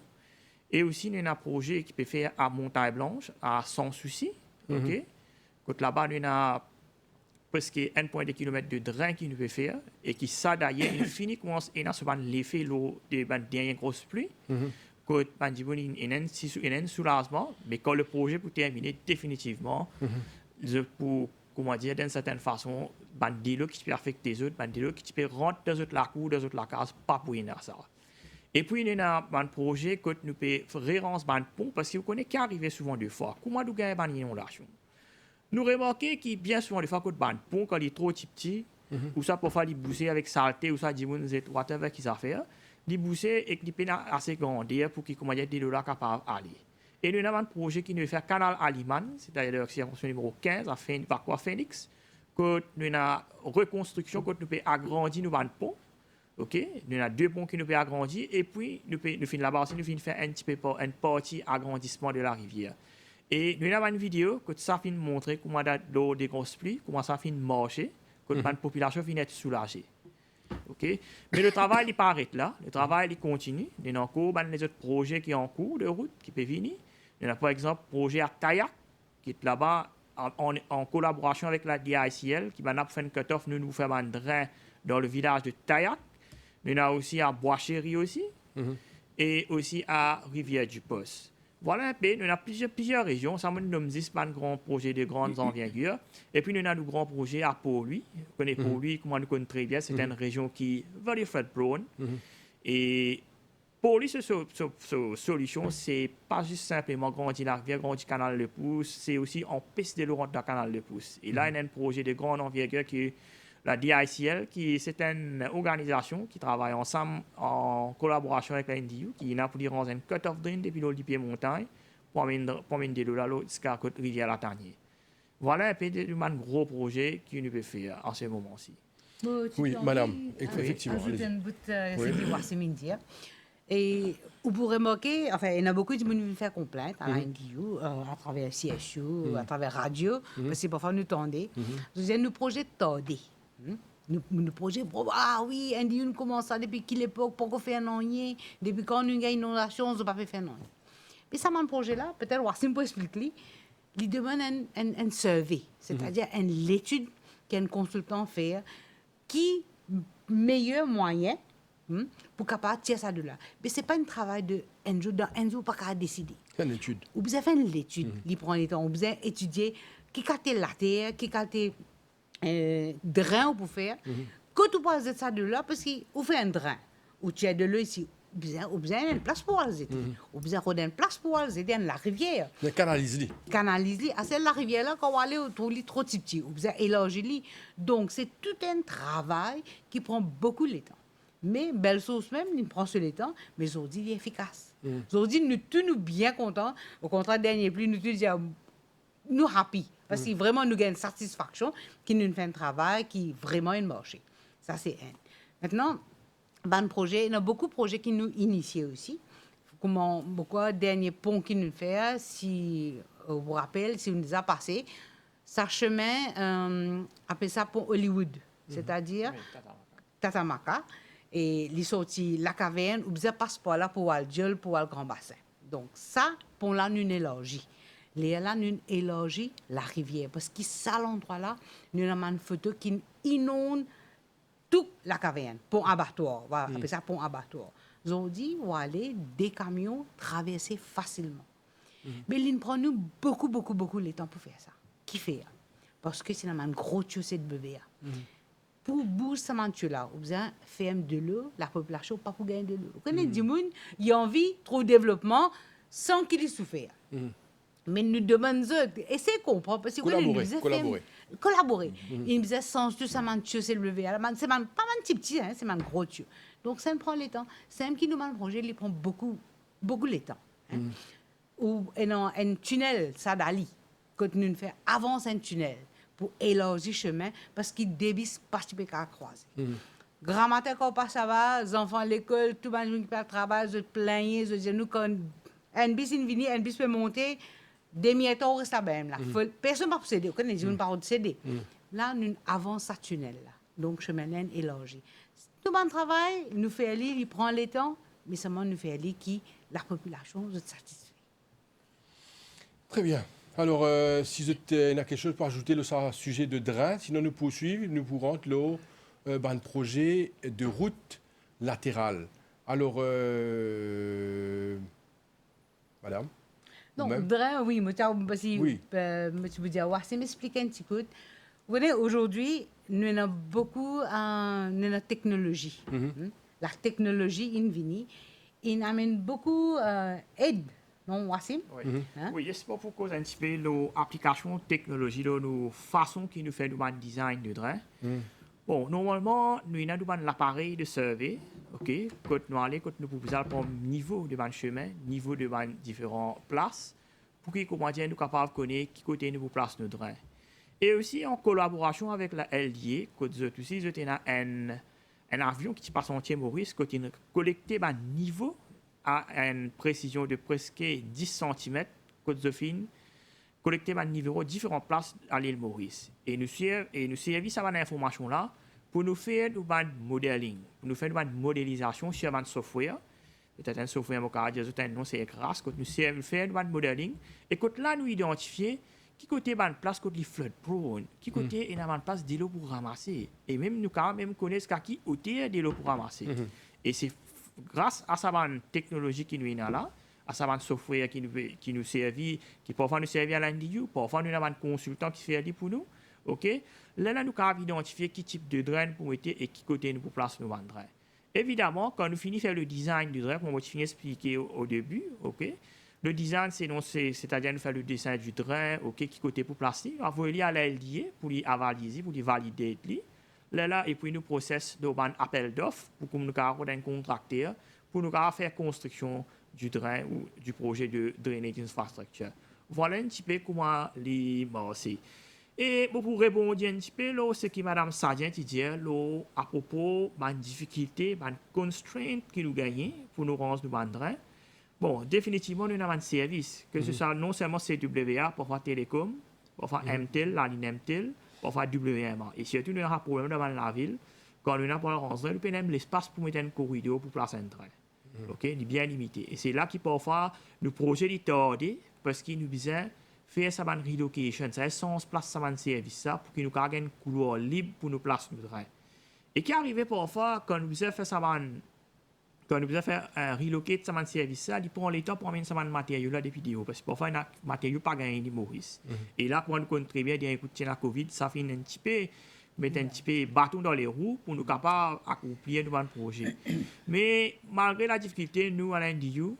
[SPEAKER 3] Et aussi, nous avons un projet qui peut faire à Montagne-Blanche, sans souci. Là-bas, nous avons presque 1,2 km de drain qui nous peut faire. Et qui, ça d'ailleurs, il finit commence à avoir l'effet de la dernière grosse pluie. Il y a un soulagement, mais quand le projet peut terminer définitivement, pour, comment dire, d'une certaine façon, des lots qui peuvent affecter les autres, des lots qui peuvent rentrer dans la cour, dans la case, pas pour y ça. Et puis, il y a un projet que nous pouvons rérancer un pont, parce que vous connaissez qui arrive souvent deux fois. Comment nous gagnons une inondation? Nous remarquons que bien souvent, des fois, que un pont, quand il est trop petit, ou ça peut faire les bousser avec saleté, ou ça, dit, whatever qu'ils ont fait, les bousser et qui peuvent assez grandir pour qu'ils, comment dire, des lots capables d'aller. Et nous avons un projet qui nous fait canal à Liman, c'est-à-dire la circonscription numéro 15, à Phoenix, que nous avons reconstruction, que nous pouvons agrandir nos ponts. Nous avons 2 ponts qui nous peuvent agrandir, et puis nous finissons là-bas aussi, nous finissons faire un petit peu une partie agrandissement de la rivière. Et nous avons une vidéo que ça finit montrer comment l'eau des grosses pluies, comment ça finit marcher, que la population finit être soulagée. Mais le travail, il pas arrête là. Le travail, il continue. Il y a encore les autres projets qui sont en cours de route, qui peuvent venir. Il y a par exemple le projet à Tayac, qui est là-bas en collaboration avec la DICL, qui va faire un cut-off, nous faisons un drain dans le village de Tayac. Il y a aussi à Bois-Chéry aussi, et aussi à Rivière-du-Poste. Voilà un peu, nous avons plusieurs régions. Ça nous donne pas un grand projet de grandes envergures. Et puis, nous avons un grand projet à Port-Louis. Vous connaissez Port-Louis, comment nous connaissons très bien. C'est une région qui est very flood prone. Et pour lui, cette solution, c'est pas juste simplement grandir la rivière, grandir le canal de Pouce, c'est aussi empêcher de l'eau dans le canal de Pouce. Et là, il y a un projet de grande envergure qui est la DICL, c'est une organisation qui travaille ensemble en collaboration avec la NDU, qui a pour dire un cut-off drain depuis l'eau du pied montagne pour amener de l'eau là jusqu'à la rivière La Tarnier. Voilà un peu un gros projet qu'on peut faire en ce moment-ci.
[SPEAKER 1] Oui, madame, effectivement.
[SPEAKER 2] Ajoute un bout de et vous pourrez remarquer, enfin, il y en a beaucoup qui me faire complainte à la NDU, à travers CSU, à travers radio, parce que parfois nous tendez. Nous projets tordés. Nous projets, ah oui, NDU nous commence ça depuis quelle époque, pourquoi faire un rien, depuis quand nous avons une inondation, on ne peut pas faire non. Mais ça, mon projet-là, peut-être, Wassim peut expliquer, il demande un survey, c'est-à-dire une étude qu'un consultant fait, qui meilleur moyen pour capable tirer ça de là. Mais ce n'est pas un travail de un jour pas qu'à décider.
[SPEAKER 1] C'est une étude.
[SPEAKER 2] Ou bien faire une étude, il prend le temps, ou bien étudier qui capte la terre, qui capte drain pour faire. Quand tu passes ça de là, parce qu'on fait un drain, ou tu as de l'eau ici, ou bien une place pour aller, ou bien une place pour aller dans la rivière.
[SPEAKER 1] Mais canalise-les.
[SPEAKER 2] Canalise-les. À celle de la rivière là, quand on va aller autour de trop petit, ou bien élargir-les. Donc c'est tout un travail qui prend beaucoup de temps. Mais Belle-Source même, il prend ce temps, mais aujourd'hui, il est efficace. Aujourd'hui, nous tous bien contents. Au contraire, dernier plus, nous tous disons, nous happy. Parce que vraiment, nous avons une satisfaction qui nous fait un travail qui vraiment est marché. Ça, c'est un. Maintenant, il y a beaucoup de projets qui nous initient aussi. Comment, beaucoup de derniers ponts qui nous fait, si vous vous rappelez, si vous nous a passé, ça chemin, appelle ça pont Hollywood. C'est-à-dire, Tatamaka et les sorti la caverne ou bien passeport là pour aller Diol pour aller Grand Bassin. Donc ça pour là nous élargi. Là nous élargi la rivière parce que ça l'endroit là nous avons une photo qui inonde toute la caverne pour abattoir. On va appeler ça pour abattoir. Aujourd'hui, on va aller des camions traverser facilement. Mais il prend nous beaucoup de temps pour faire ça. Qui fait? Parce que c'est un gros tuyau de BVA. Pour booster ce tuyau-là, on besoin faire de l'eau, la population pas pour gagner de l'eau. Vous connaissez du monde, il a envie trop de développement sans qu'il y souffre. Mais nous demandons, essayez de comprendre, parce que collaborer. Il me disait, sans tout ça, tuyau, c'est le BVA. C'est pas un petit, hein, c'est un gros tuyau. Donc, ça me prend le temps. C'est un qui nous demande le projet, il prend beaucoup de temps. Hein. Ou un tunnel, ça d'Ali, quand nous faisons avancer un tunnel pour élargir le chemin, parce qu'il débisse pas si à croiser. Grand matin, quand on passe ça va, les enfants à l'école, tout le monde qui fait le travail, je plaignais, je disais, nous, quand un bis vient, un bis peut monter, des miettes, on reste là-bas. Personne ne peut céder, on ne peut pas céder. Là, nous avançons ce tunnel-là. Donc, le chemin est élargi. Tout le monde travaille, nous fait aller, il prend le temps, mais seulement nous fait aller qui la population est satisfaite.
[SPEAKER 1] Très bien. Alors, si vous avez quelque chose pour ajouter le sujet de drain, sinon nous poursuivons, nous pourrons le projet de route latérale. Alors, madame?
[SPEAKER 2] Donc, drain, oui,
[SPEAKER 1] oui.
[SPEAKER 2] Je veux dire, c'est m'expliquer un petit peu. Vous voyez, aujourd'hui, nous avons beaucoup de technologie. La technologie, il amène beaucoup d'aide. Non, Wassim?
[SPEAKER 3] Oui, oui, c'est pour cause un petit peu l'application technologie, la façon qui nous fait le design de drain. Bon, normalement, nous avons l'appareil de survey, ok, quand nous allons, quand nous pouvons pour niveau de chemin, niveau de différentes places, pour que nous sommes capables de connaître qui côté nous place nos drains. Et aussi en collaboration avec la LDA, quand vous avez un avion qui passe en Maurice, quand il collecte le niveau à une précision de presque 10 cm, côte de fin, collecter un niveau différentes places à l'île Maurice. Et nous servons cette information-là pour nous faire du modeling, pour nous faire une modélisation sur un software. Peut-être un software, non, c'est grâce, quand nous servons faire du modeling. Et quand là, nous identifions qui côté une place côté flood prone, qui côté une place de l'eau pour ramasser. Et même nous quand même connaissons qui côté de l'eau pour ramasser. Et c'est grâce à cette technologie qui nous est là, à ce software qui nous servit, qui parfois nous servit à l'NDU, parfois nous avons un consultant qui fait pour nous. OK? Là, nous avons identifié qui type de drain pour être et qui côté nous pour placer nos drains. Évidemment, quand nous finissons de faire le design du drain, comme on va expliquer au début, OK? Le design, c'est-à-dire nous faire le dessin du drain, OK, qui côté pour placer, on va aller à la LDA pour les avaliser, pour les valider. Là, et puis nous processons un appel d'offres pour que nous ayons un contracteur pour nous faire construction du drain ou du projet de drainage infrastructure. Voilà un petit peu comment les marcher. Et pour répondre un petit peu, ce que Mme Sadien dit à propos de la difficulté, de la constraint que nous gagnons pour nous rendre dans le drain. Bon, définitivement, nous avons un service, que ce soit non seulement CWA, pour faire télécom, pour faire MTEL, la ligne MTEL, pour faire WMA. Et surtout, nous avons un problème dans la ville. Quand nous avons pour rentrer, nous avons l'espace pour mettre un corridor pour placer un train. OK? Il est bien limité. Et c'est là qu'il parfois, le projet est tardé parce qu'il nous besoin faire sa relocation. Ça sans place sa service ça pour que nous ayons un couloir libre pour nous placer nos trains. Et qui arrive parfois, quand nous besoin faire ça quand nous besoin faire un relocate sa service ça, il prend le temps pour amener sa matériel là depuis vidéos parce que parfois il matériel pas gagné ni Maurice. Et là quand nous connaît très bien écoute la Covid, ça fait un petit peu mettre un petit peu bâton dans les roues pour nous capables accomplir nos projets. Mais malgré la difficulté, nous à l'NDU,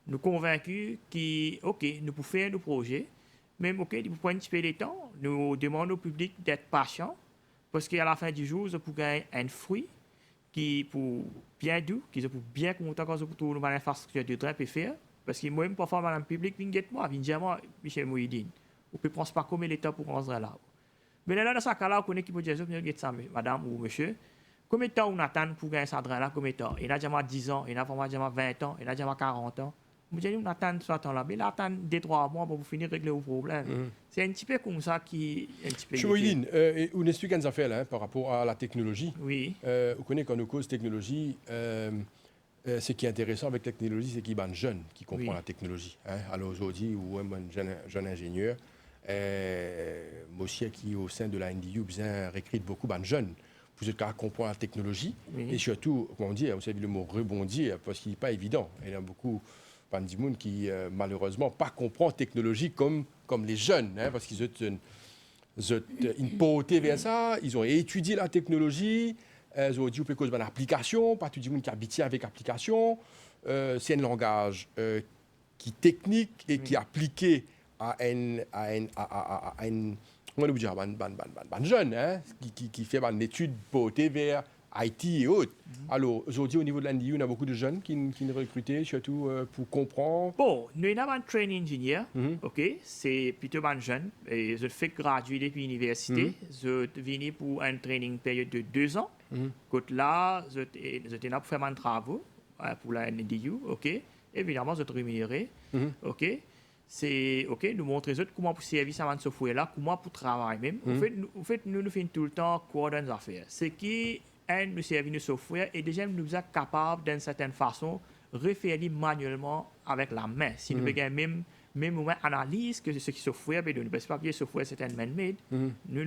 [SPEAKER 3] nous convaincus que OK, nous pouvons faire nos projets, même OK, nous pouvons un petit peu de temps, nous demandons au public d'être patient parce qu'à la fin du jour, nous pouvons gagner un fruit qui pour bien doux, qui pour bien content quand vous tournez dans l'infrastructure de train peut faire, parce que moi-même parfois dans le public vient moi, vient dire moi Michel Mouhidine, on peut penser pas combien de temps pour rentrer là. Mais là dans ce cas-là, on connaît qui peut dire ça, madame ou monsieur, combien de temps on attend pour gagner ça train là, combien de temps? Il a déjà 10 ans, il a déjà 20 ans, il a déjà 40 ans. Vous dites, on attend ce temps-là, mais là, attend 2-3 mois pour finir de régler le problème. C'est un petit peu comme ça qui est un petit peu...
[SPEAKER 1] M. Moïline, on explique une affaire là, par rapport à la technologie.
[SPEAKER 3] Oui.
[SPEAKER 1] Vous connaissez quand on cause technologie, ce qui est intéressant avec la technologie, c'est qu'il y a des jeunes qui comprennent la technologie. Hein. Alors aujourd'hui, ou un jeune ingénieur, moi aussi qui au sein de la NDU, besoin recrute beaucoup de jeunes. Vous êtes qu'à comprendre la technologie et surtout, comment dire, vous savez le mot rebondir, parce qu'il n'est pas évident. Il y a beaucoup de monde qui, malheureusement, pas comprend la technologie comme les jeunes, hein, parce qu'ils ont une portée vers ça, ils ont étudié la technologie, ils ont dit que c'est une application, pas tout le monde qui habite avec l'application, c'est un langage qui est technique et qui est appliqué à un comment dire, jeune, hein, qui fait une étude portée vers IT et autres. Alors, aujourd'hui, au niveau de l'NDU, on a beaucoup de jeunes qui nous recrutent, surtout pour comprendre.
[SPEAKER 3] Bon, nous avons un training engineer, ok, c'est plutôt un jeune, et je fais graduer depuis l'université, je viens pour un training période de 2 ans. Quand là, je suis là pour faire mes travaux pour la NDU, ok, évidemment, je suis rémunéré, ok. C'est ok, nous montrer comment pour servir ce software là, comment pour travailler même. En fait, nous faisons tout le temps quoi dans les affaires. C'est qui nous servir le software et déjà nous sommes capables d'une certaine façon refaire manuellement avec la main. Si nous faisons même analyse que ce qui software, mais nous pas papier software c'est un man-made. Nous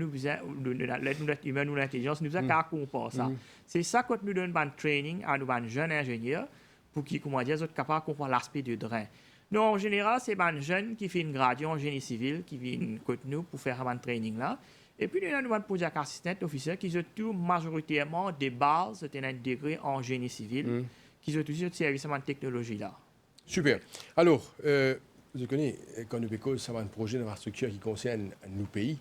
[SPEAKER 3] humain nous l'intelligence nous a comprendre ça. C'est ça que nous donnons un training à nos jeunes ingénieurs pour qu'ils comment dire, soient capables de comprendre l'aspect du drain. Non, en général, c'est un jeune qui fait une graduation en génie civil qui vient côté nous pour faire un training là. Et puis, nous avons un project assistant officier qui ont tout majoritairement des bases, c'est un degré en génie civil, qui ont aussi service à cette technologie là.
[SPEAKER 1] Super. Alors, vous connaissez, quand nous parlons de un projet d'infrastructure qui concerne nos pays,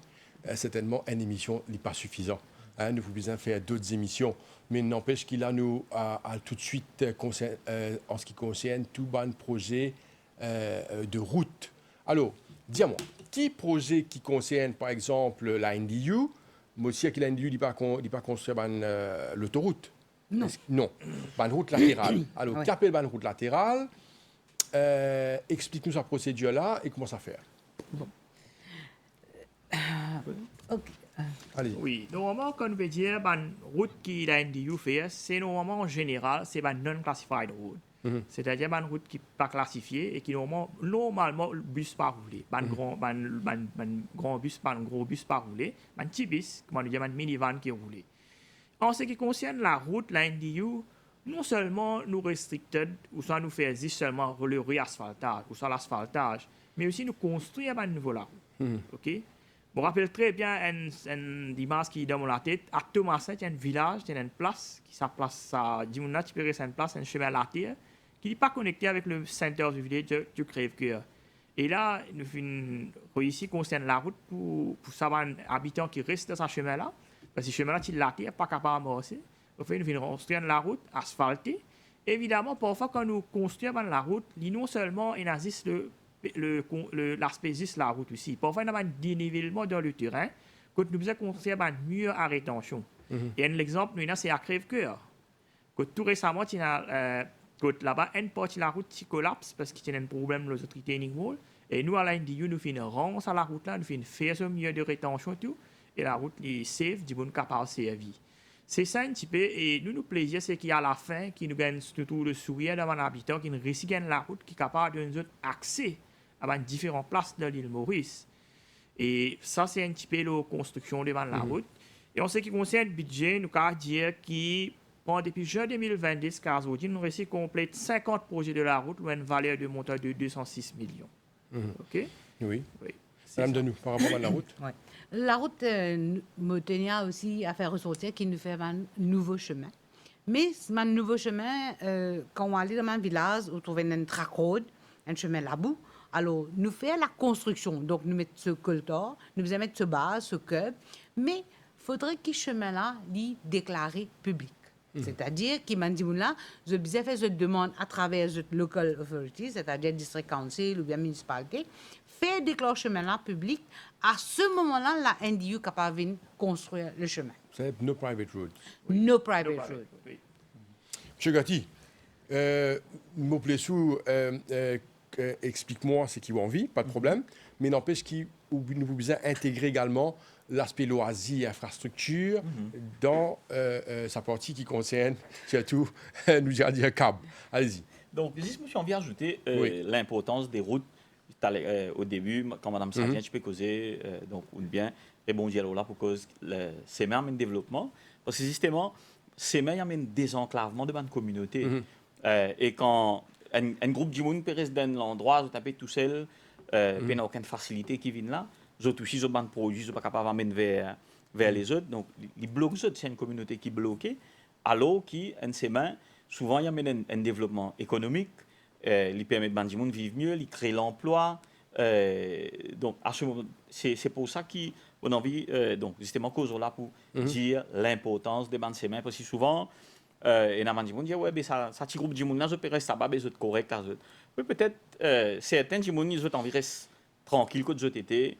[SPEAKER 1] certainement une émission n'est pas suffisante. Hein, nous avons besoin de faire d'autres émissions, mais n'empêche qu'il a nous tout de suite en ce qui concerne tout un projet de route. Alors, dis-moi, petit projet qui concerne par exemple la NDU, moi aussi que la NDU n'est pas construit l'autoroute.
[SPEAKER 2] Non.
[SPEAKER 1] Non, une route latérale. Alors, qu'appelle une route latérale? Explique-nous sa procédure là et comment ça faire.
[SPEAKER 2] Bon. Ok.
[SPEAKER 1] Allez.
[SPEAKER 3] Oui, normalement, quand on veut dire une route qui la NDU fait, c'est normalement en général, c'est une non-classified route. C'est-à-dire une route qui n'est pas classifiée et qui normalement le bus pas roulé. Un grand bus, pas un gros bus pas roulé. Un petit bus, comment on dit, un minivan qui est roulé. En ce qui concerne la route, la NDU, non seulement nous restricted, ou soit nous fait juste seulement le réasphaltage, ou soit l'asphaltage, mais aussi nous construire un nouveau la route. OK? Je me rappelle très bien une image qui est dans la tête. À Thomasin, il y a un village, il y a une place, qui s'appelle ça, dis-moi, tu peux une place, un chemin à la terre, qui n'est pas connecté avec le centre du village du Crève-Cœur. Et là, nous avons réussi à construire la route pour savoir un habitant qui reste dans ce chemin-là, parce que ce chemin-là, il la terre, pas capable de marcher. Au fait, nous avons construit la route asphaltée. Évidemment, parfois, quand nous construisons la route, non seulement il existe l'aspect juste la route aussi. Parfois, il y a un dénivellement dans le terrain. Quand nous avons construit un mur à rétention. Et un exemple, c'est à Crève-Cœur. Tout récemment, il y a là-bas, une partie de la route qui collapse parce qu'il y a un problème dans le retaining wall. Et nous, à l'NDU, nous faisons une ronce à la route là, nous faisons faire ce mur de rétention tout. Et la route est safe, du bon capable de servir. C'est ça un petit peu, et nous plaisir, c'est qu'à la fin, qui nous gagne surtout le sourire d'un habitant qui nous réussit la route, qui est capable de nous donner accès à différentes places de l'île Maurice. Et ça, c'est un petit peu la construction devant la route. Et en ce qui concerne le budget, nous pouvons dire que depuis juin 2020, jusqu'à aujourd'hui, nous réussi à compléter 50 projets de la route, ou une valeur de montant de 206 millions. OK?
[SPEAKER 1] Oui.
[SPEAKER 3] Oui.
[SPEAKER 1] Madame Denou, par rapport à la route.
[SPEAKER 2] Ouais. La route me tenait aussi à faire ressortir qu'il nous fait un nouveau chemin. Mais ce nouveau chemin, quand on allait dans un village, on trouvait un track road, un chemin là-bout. Alors, nous faisons la construction. Donc, nous mettons ce coltor, nous faisons mettre ce bas, ce curb. Mais il faudrait que ce chemin-là soit déclaré public. C'est-à-dire qu'il m'a dit, là, je vais faire cette demande à travers le local authority, c'est-à-dire district council ou bien municipalité, faire déclarer ce chemin-là public. À ce moment-là, la NDU est capable de construire le chemin.
[SPEAKER 1] C'est no private road.
[SPEAKER 2] No private road.
[SPEAKER 3] Oui.
[SPEAKER 1] Monsieur Gatti, Moplessou, explique-moi ce qui vous envie, pas de problème, mais n'empêche qu'il nous vous intégrer également l'aspect loisir, infrastructure dans sa partie qui concerne surtout nous dire câble. Allez-y.
[SPEAKER 4] Donc, ici, je me suis envie d'ajouter
[SPEAKER 1] Oui.
[SPEAKER 4] l'importance des routes. Au début, quand Mme Sadien, tu peux causer, donc, ou bien répondre là pour cause c'est même un développement. Parce que justement, c'est même un désenclavement de bonne communauté. Et quand un groupe de monde peut rester dans l'endroit, vous tapez tout seul, il n'y a aucune facilité qui vient là. Les autres aussi, ils ont des produits, ils ne sont pas capables d'amener vers les autres. Donc, les blocs, c'est une communauté qui est bloquée. Alors, qui, en ces mains, souvent, il y a un développement économique, il permet de gens de vivre mieux, il crée l'emploi. Donc, à ce moment, c'est pour ça qu'on a envie, donc, justement, cause là pour dire l'importance des bandes de mains. Parce que souvent, il y a des gens qui disent, ouais, ça petit groupe de gens, je peux rester là-bas, c'est correct. Oui, peut-être, certains gens, ils ont envie de rester tranquille que d'autres étaient.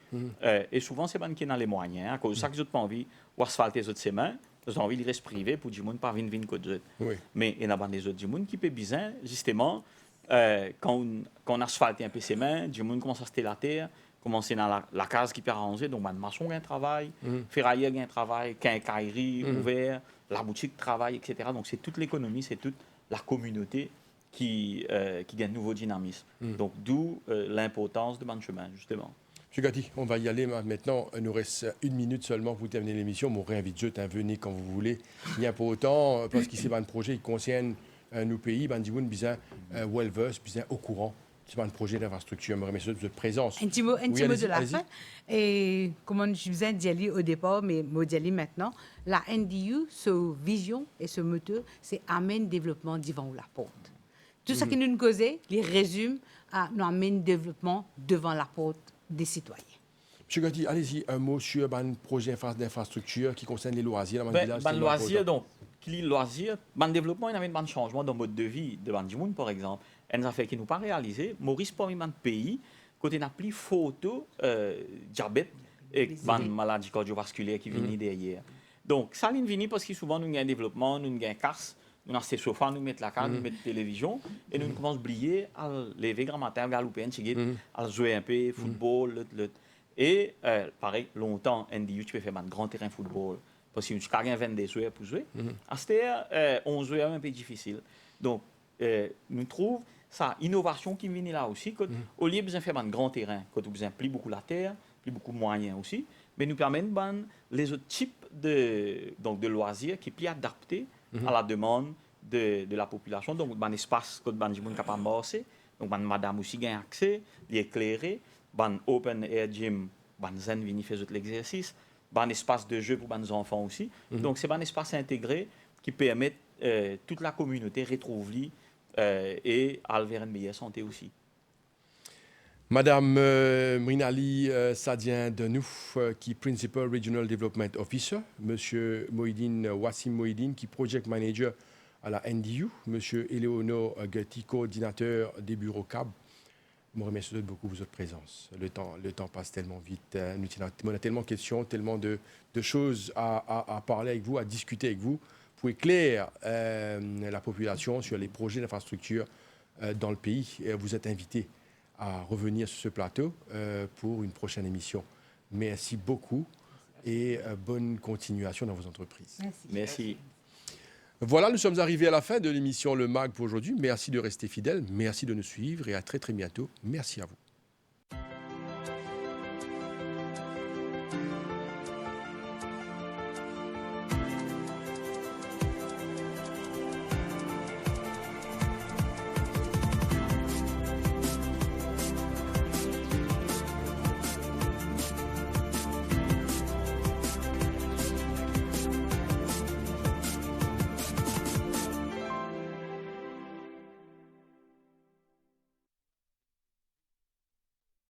[SPEAKER 4] Et souvent, c'est des gens qui ont les moyens. À cause de ça, ils n'ont pas envie d'asphalter les autres semaines. Ils ont envie de rester privés pour des gens pas venir que d'autres.
[SPEAKER 1] Oui.
[SPEAKER 4] Mais il y a des autres gens qui peuvent bien, justement, quand on asphalte un peu ses mains, des gens commencent à se la terre, commencer dans la case qui peut arranger. Donc, le maçon a un travail, ferrailleur a un travail, quincaillerie ouvert, la boutique travaille, etc. Donc, c'est toute l'économie, c'est toute la communauté qui gagne nouveau dynamisme. Donc, d'où l'importance de ban chemin, justement.
[SPEAKER 1] M. Gatti, on va y aller maintenant. Il nous reste 1 minute seulement pour terminer l'émission. Mon réinvite, je venez quand vous voulez. Il n'y a pas autant, parce qu'il y a un projet qui concerne nos pays, ben, dis-vous, bien well-versed, bien au courant. C'est un projet d'infrastructure. Je remercie de votre présence.
[SPEAKER 2] Un petit mot de la
[SPEAKER 1] allez-y.
[SPEAKER 2] fin. Et comme je vous ai dit au départ, mais je dis maintenant, la NDU, sa vision et ce moteur, c'est amène développement devant la porte. Tout ce qui nous cause, les résume à nous amène développement devant la porte des citoyens.
[SPEAKER 1] M. Gatti, allez-y, un mot sur un projet d'infrastructure qui concerne les loisirs dans le village.
[SPEAKER 4] Le loisir, donc, qui loisir, le développement, il y a un changement dans le mode de vie de Bandimoun, par exemple. Une affaire qui nous pas réalisée. Maurice, parmi les pays, quand on a pris photo diabète et une maladie cardiovasculaire qui vient derrière. Donc, ça vient parce que souvent, nous avons un développement, nous avons un casse, nous avons ces sofas, nous mettons la carte, nous mettons la télévision, et nous commençons à oublier, à lever grand matin, à galoper, à jouer un peu, football, Et, pareil, longtemps, NDU, tu peux faire un grand terrain de football. Parce que tu as 22 joueurs pour jouer. À cette heure, 11 joueurs, un peu difficile. Donc, nous trouvons ça, innovation qui vient là aussi. Au lieu de faire un grand terrain, quand vous avez plus beaucoup la terre, plus beaucoup de moyens aussi, mais nous permet les autres types de loisirs qui sont plus adaptés à la demande de la population. Donc, un espace que les gens sont capables de marcher. Donc, madame aussi a accès, l'éclairer. Un open air gym, les zen viennent faire l'exercice. Un espace de jeu pour les enfants aussi. Donc, c'est un espace intégré qui permet toute la communauté de retrouver et à vers une meilleure santé aussi.
[SPEAKER 1] Madame Mrinali Sadien Denouf, qui est Principal Regional Development Officer. Monsieur Wassim Moïdine, qui est Project Manager à la NDU. Monsieur Eleonore Gatti, coordinateur des bureaux CAB. Je vous remercie beaucoup de votre présence. Le temps passe tellement vite. On a tellement de questions, tellement de choses à parler avec vous, à discuter avec vous, pour éclairer la population sur les projets d'infrastructure dans le pays. Et vous êtes invité à revenir sur ce plateau pour une prochaine émission. Merci beaucoup et bonne continuation dans vos entreprises.
[SPEAKER 4] Merci.
[SPEAKER 1] Voilà, nous sommes arrivés à la fin de l'émission Le MAG pour aujourd'hui. Merci de rester fidèles, merci de nous suivre et à très très bientôt. Merci à vous.